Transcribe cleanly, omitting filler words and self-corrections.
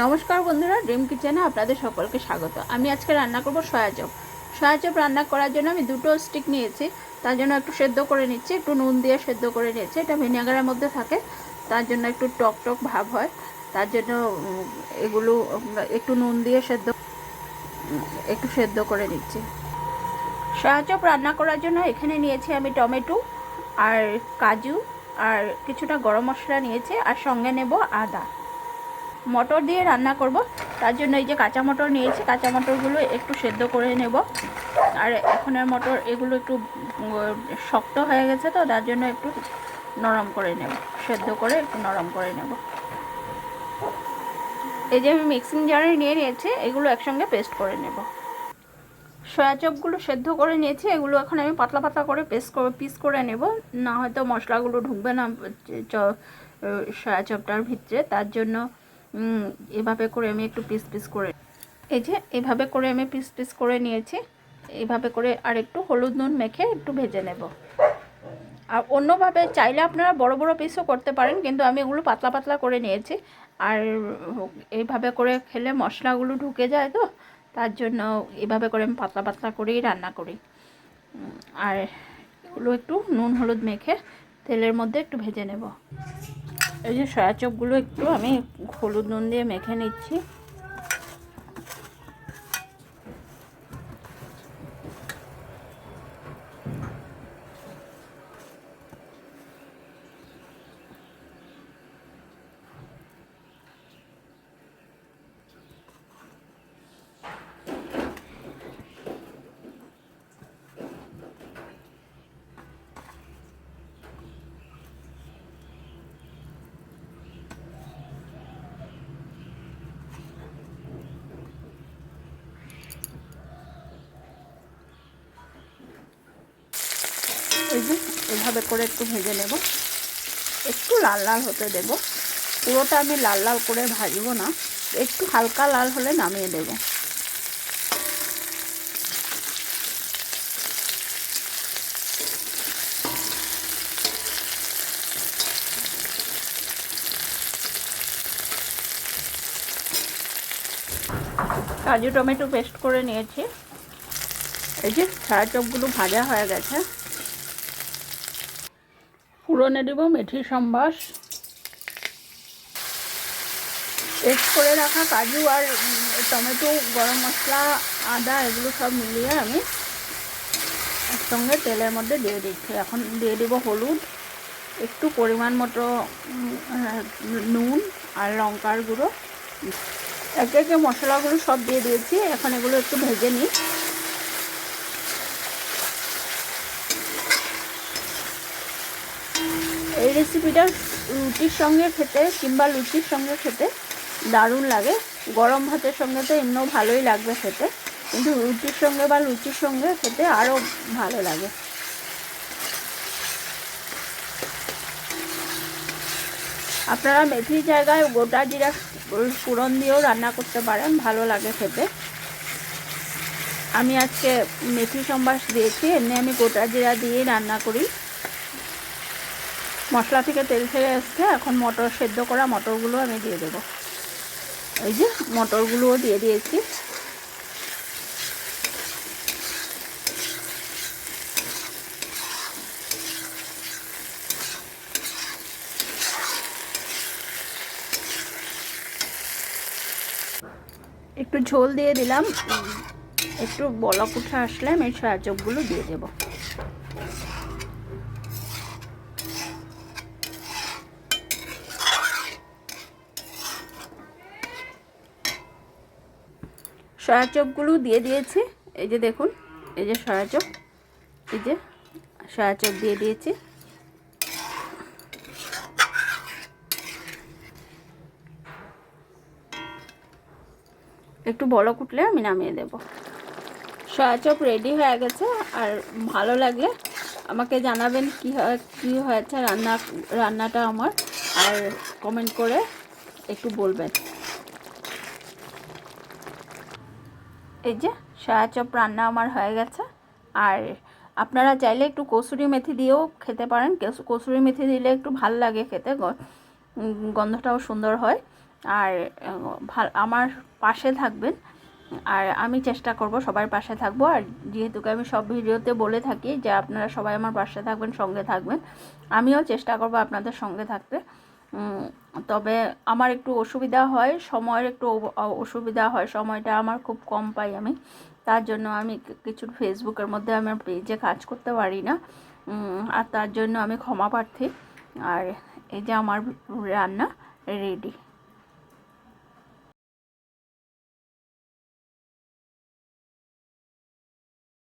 নমস্কার বন্ধুরা, ড্রিম কিচেনে আপনাদের সকলকে স্বাগত। আমি আজকে রান্না করব সয়া চপ। সয়া চপ রান্না করার জন্য আমি দুটো স্টিক নিয়েছি, তার জন্য একটু সেদ্ধ করে নিচ্ছি, একটু নুন দিয়ে সেদ্ধ করে নিচ্ছি। এটা ভিনেগারের মধ্যে থাকে, তার জন্য একটু টক টক ভাব হয়, তার জন্য এগুলো একটু নুন দিয়ে একটু সেদ্ধ করে নিচ্ছি। সয়া চপ রান্না করার জন্য এখানে নিয়েছি আমি টমেটো আর কাজু আর কিছুটা গরম মশলা নিয়েছি, আর সঙ্গে নেব আদা। মটর দিয়ে রান্না করব, তার জন্য এই যে কাঁচা মটর নিয়েছি, কাঁচা মটরগুলো একটু সেদ্ধ করে নেব। আর এখনের মটর এগুলো একটু শক্ত হয়ে গেছে, তো তার জন্য একটু নরম করে নেব, সেদ্ধ করে একটু নরম করে নেব। এই যে আমি মিক্সিং জারে নিয়ে নিয়েছি, এগুলো একসঙ্গে পেস্ট করে নেব। সয়া চপগুলো সেদ্ধ করে নিয়েছি, এগুলো এখন আমি পাতলা পাতলা করে পিস করে নেব, না হয়তো মশলাগুলো ঢুকবে না সয়া চপটার ভিতরে। তার জন্য এভাবে করে আমি একটু পিস করে, এই যে এভাবে করে আমি পিস করে নিয়েছি। এইভাবে করে আর একটু হলুদ নুন মেখে একটু ভেজে নেব। আর অন্যভাবে চাইলে আপনারা বড় বড় পিসও করতে পারেন, কিন্তু আমি এগুলো পাতলা পাতলা করে নিয়েছি। আর এইভাবে করে খেলে মশলাগুলো ঢুকে যায়, তো তার জন্য এভাবে করে আমি পাতলা পাতলা করেই রান্না করি। আর এগুলো একটু নুন হলুদ মেখে তেলের মধ্যে একটু ভেজে নেব। এই যে সয়া চপগুলো একটু আমি হলুদ নুন দিয়ে মেখে নিচ্ছি। এই যে এভাবে করে একটু ভেজে নেব, একটু লাল লাল হতে দেব। পুরোটা আমি লাল লাল করে ভাজবো না, একটু হালকা লাল হলে নামিয়ে দেব। কাজু টমেটো পেস্ট করে নিয়েছি। এই যে ছায়া চপগুলো ভাজা হয়ে গেছে। ফোড়নে দেব মেথি সম্বাস, পেস্ট করে রাখা কাজু আর টমেটো, গরম মশলা, আদা এগুলো সব মিলিয়ে আমি একসঙ্গে তেলের মধ্যে দিয়ে দিচ্ছি। এখন দিয়ে দেবো হলুদ, একটু পরিমাণ মতো নুন আর লঙ্কার গুঁড়ো। একে একে মশলাগুলো সব দিয়ে দিয়েছি, এখন এগুলো একটু ভেজে নিই। এই রেসিপিটা রুটির সঙ্গে খেতে কিংবা লুচির সঙ্গে খেতে দারুণ লাগে। গরম ভাতের সঙ্গে তো এমনিও ভালোই লাগবে খেতে, কিন্তু রুটির সঙ্গে বা লুচির সঙ্গে খেতে আরও ভালো লাগে। আপনারা মেথির জায়গায় গোটা জিরা ফোড়ন দিয়েও রান্না করতে পারেন, ভালো লাগে খেতে। আমি আজকে মেথি সম্বাস দিয়েছি, এমনি আমি গোটা জিরা দিয়েই রান্না করি। মশলা থেকে তেল ছেড়ে আসছে, এখন মটর সেদ্ধ করা মটরগুলো আমি দিয়ে দেবো। এই যে মটরগুলোও দিয়ে দিয়েছি। একটু ঝোল দিয়ে দিলাম, একটু বলক উঠে আসলে আমি সয়া চপগুলো দিয়ে দেবো। সয়া চপগুলো দিয়ে দিয়েছি। এই যে দেখুন, এই যে সয়া চপ, এই যে সয়া চপ দিয়ে দিয়েছি। একটু বলক উঠলে আমি নামিয়ে দেব। সয়া চপ রেডি হয়ে গেছে। আর ভালো লাগলে আমাকে জানাবেন কী হয়েছে রান্নাটা আমার, আর কমেন্ট করে একটু বলবেন। এই যে সয়া চপ রান্না আমার হয়ে গেছে। আর আপনারা চাইলে একটু কসুরি মেথি দিয়েও খেতে পারেন, কসুরি মেথি দিলে একটু ভাল লাগে খেতে, গন্ধটাও সুন্দর হয়। আর আমার পাশে থাকবেন। আর আমি চেষ্টা করব সবার পাশে থাকবো। আর যেহেতু আমি সব ভিডিওতে বলে থাকি যে আপনারা সবাই আমার পাশে থাকবেন, সঙ্গে থাকবেন, আমিও চেষ্টা করব আপনাদের সঙ্গে থাকতে। তবে আমার একটু অসুবিধা হয়, সময়ের একটু অসুবিধা হয়, সময়টা আমার খুব কম পাই আমি, তার জন্য আমি কিছু ফেসবুকের মধ্যে আমার পেজে কাজ করতে পারি না। আর তার জন্য আমি ক্ষমা প্রার্থী। আর এই যে আমার রান্না রেডি।